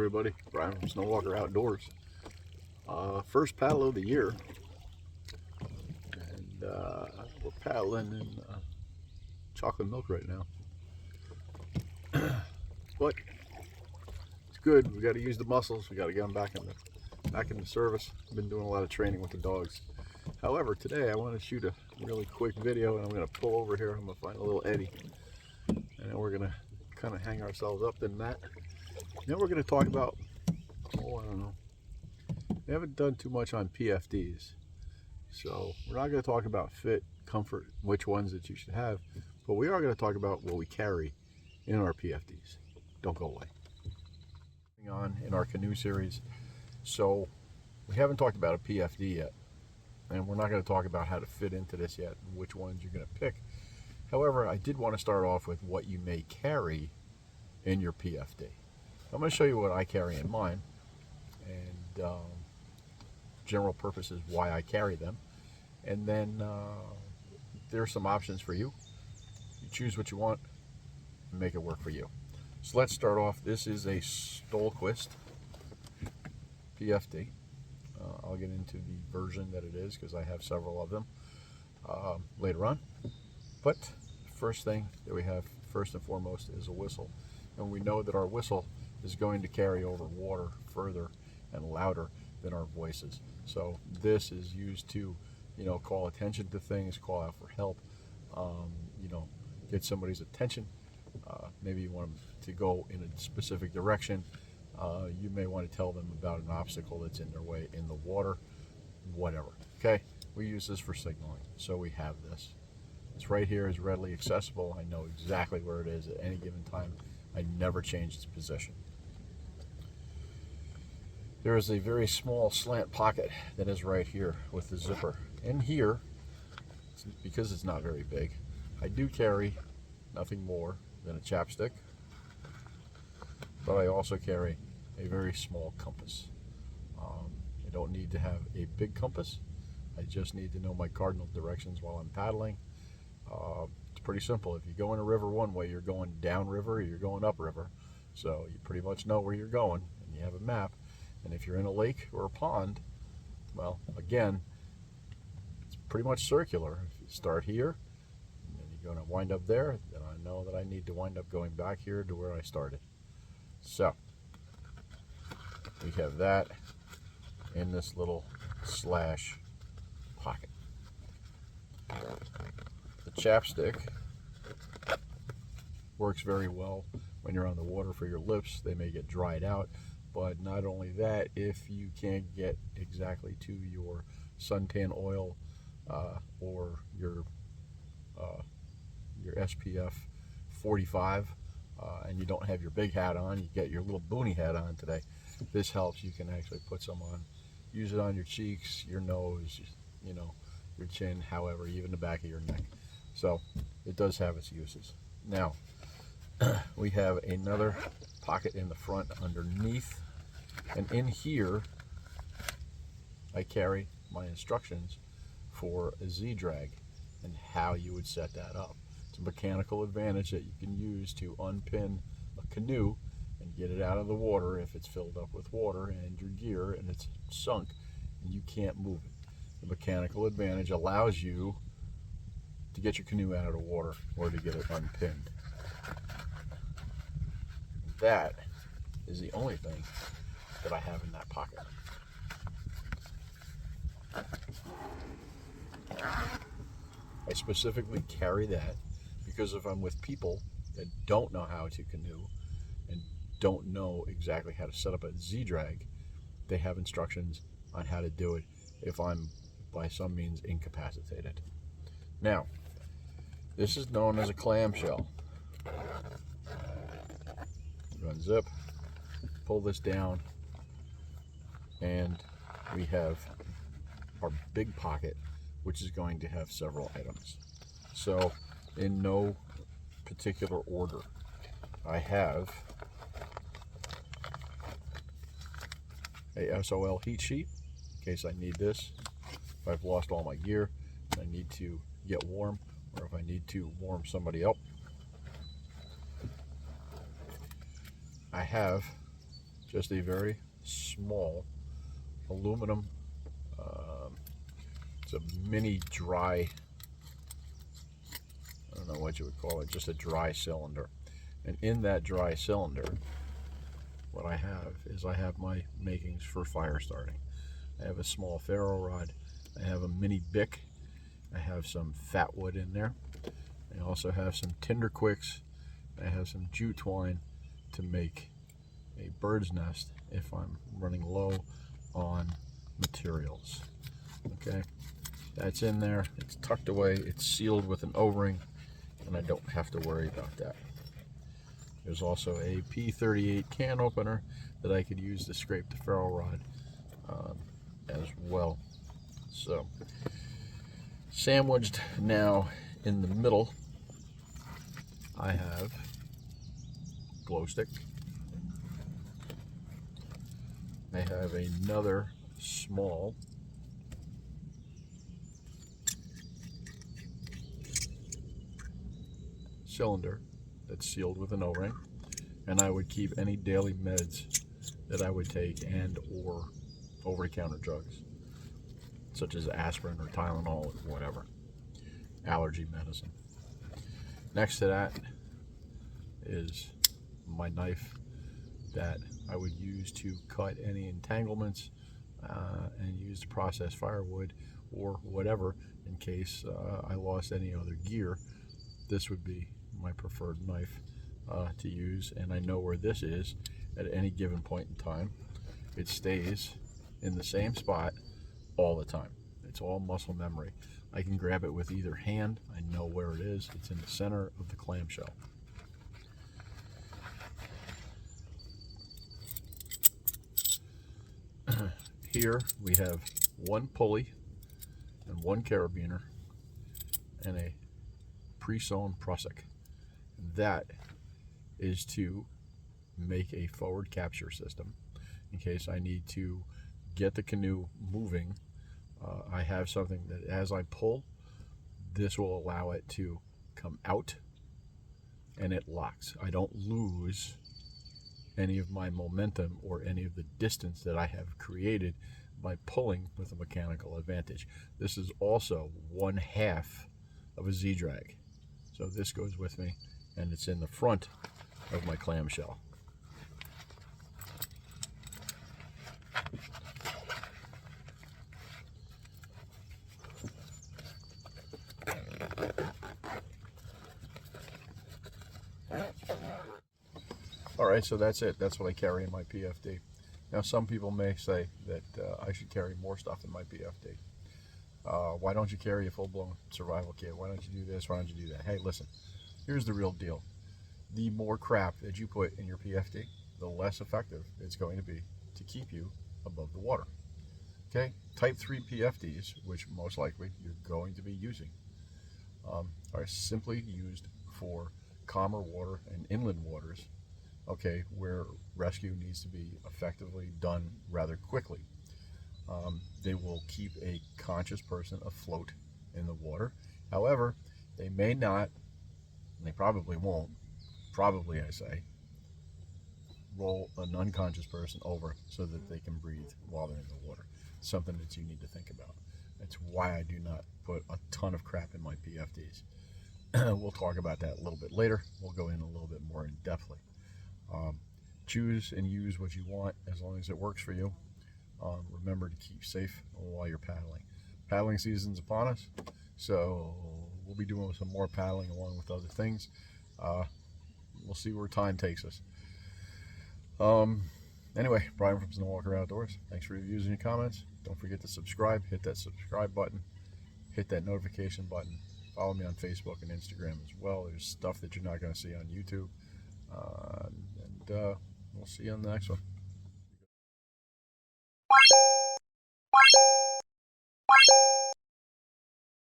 everybody, Brian from Snowwalker Outdoors. First paddle of the year, and we're paddling in chocolate milk right now. But it's good. We got to use the muscles. We got to get them back into service. I've been doing a lot of training with the dogs. However, today I want to shoot a really quick video, and I'm going to pull over here. I'm going to find a little eddy, and then we're going to kind of hang ourselves up in that. Then we're going to talk about, I don't know. We haven't done too much on PFDs, so we're not going to talk about fit, comfort, which ones that you should have, but we are going to talk about what we carry in our PFDs. Don't go away. On in our canoe series, so we haven't talked about a PFD yet, and we're not going to talk about how to fit into this yet, and which ones you're going to pick. However, I did want to start off with what you may carry in your PFD. I'm going to show you what I carry in mine, and general purpose is why I carry them, and then there are some options for you. You choose what you want and make it work for you. So let's start off. This is a Stolquist PFD. I'll get into the version that it is because I have several of them later on. But first thing that we have, first and foremost, is a whistle. And we know that our whistle is going to carry over water further and louder than our voices. So this is used to, call attention to things, call out for help, get somebody's attention. Maybe you want them to go in a specific direction. You may want to tell them about an obstacle that's in their way in the water, whatever. Okay, we use this for signaling. So we have this. It's right here, is readily accessible. I know exactly where it is at any given time. I never change its position. There is a very small slant pocket that is right here with the zipper. In here, because it's not very big, I do carry nothing more than a chapstick, but I also carry a very small compass. I don't need to have a big compass. I just need to know my cardinal directions while I'm paddling. It's pretty simple. If you go in a river one way, you're going downriver or you're going upriver. So you pretty much know where you're going, and you have a map. And if you're in a lake or a pond, well, again, it's pretty much circular. If you start here, and then you're going to wind up there, then I know that I need to wind up going back here to where I started. So we have that in this little slash pocket. The chapstick works very well when you're on the water for your lips. They may get dried out, but not only that, if you can't get exactly to your suntan oil or your SPF 45 and you don't have your big hat on, you get your little boonie hat on today. This helps. You can actually put some on, use it on your cheeks, your nose, your chin, however, even the back of your neck. So it does have its uses. Now we have another pocket in the front underneath, and in here I carry my instructions for a Z-drag and how you would set that up. It's a mechanical advantage that you can use to unpin a canoe and get it out of the water if it's filled up with water and your gear and it's sunk and you can't move it. The mechanical advantage allows you to get your canoe out of the water or to get it unpinned. That is the only thing that I have in that pocket. I specifically carry that because if I'm with people that don't know how to canoe and don't know exactly how to set up a Z-drag, they have instructions on how to do it if I'm by some means incapacitated. Now, this is known as a clamshell. Unzip, pull this down, and we have our big pocket, which is going to have several items. So in no particular order, I have a SOL heat sheet in case I need this, if I've lost all my gear and I need to get warm, or if I need to warm somebody up. I have just a very small aluminum, it's a mini dry, I don't know what you would call it, just a dry cylinder. And in that dry cylinder, what I have is I have my makings for fire starting. I have a small ferro rod, I have a mini bick, I have some fat wood in there, I also have some tinder quicks, I have some jute twine to make a bird's nest if I'm running low on materials. Okay, that's in there, it's tucked away, it's sealed with an O-ring, and I don't have to worry about that. There's also a P38 can opener that I could use to scrape the ferro rod as well. So, sandwiched now in the middle, I have glow stick. I have another small cylinder that's sealed with an O-ring, and I would keep any daily meds that I would take and or over-the-counter drugs, such as aspirin or Tylenol or whatever, allergy medicine. Next to that is my knife that I would use to cut any entanglements and use to process firewood or whatever in case I lost any other gear. This would be my preferred knife to use, and I know where this is at any given point in time. It stays in the same spot all the time. It's all muscle memory. I can grab it with either hand. I know where it is. It's in the center of the clamshell. Here we have one pulley and one carabiner and a pre-sewn prusik. That is to make a forward capture system in case I need to get the canoe moving. I have something that as I pull, this will allow it to come out and it locks. I don't lose any of my momentum or any of the distance that I have created by pulling with a mechanical advantage. This is also 1/2 of a Z-drag. So this goes with me, and it's in the front of my clamshell. Alright, so that's it. That's what I carry in my PFD. Now some people may say that I should carry more stuff in my PFD. Why don't you carry a full-blown survival kit? Why don't you do this? Why don't you do that? Hey, listen, here's the real deal. The more crap that you put in your PFD, the less effective it's going to be to keep you above the water. Okay? Type 3 PFDs, which most likely you're going to be using, are simply used for calmer water and inland waters, okay, where rescue needs to be effectively done rather quickly. They will keep a conscious person afloat in the water. However, they may not, and they probably won't, probably I say, roll an unconscious person over so that they can breathe while they're in the water. Something that you need to think about. That's why I do not put a ton of crap in my PFDs. We'll talk about that a little bit later. We'll go in a little bit more in depthly. Choose and use what you want as long as it works for you. Remember to keep safe while you're paddling. Paddling season's upon us, so we'll be doing some more paddling along with other things. We'll see where time takes us. Anyway, Brian from Snowwalker Outdoors. Thanks for your views and your comments. Don't forget to subscribe. Hit that subscribe button. Hit that notification button. Follow me on Facebook and Instagram as well. There's stuff that you're not going to see on YouTube. And we'll see you on the next one.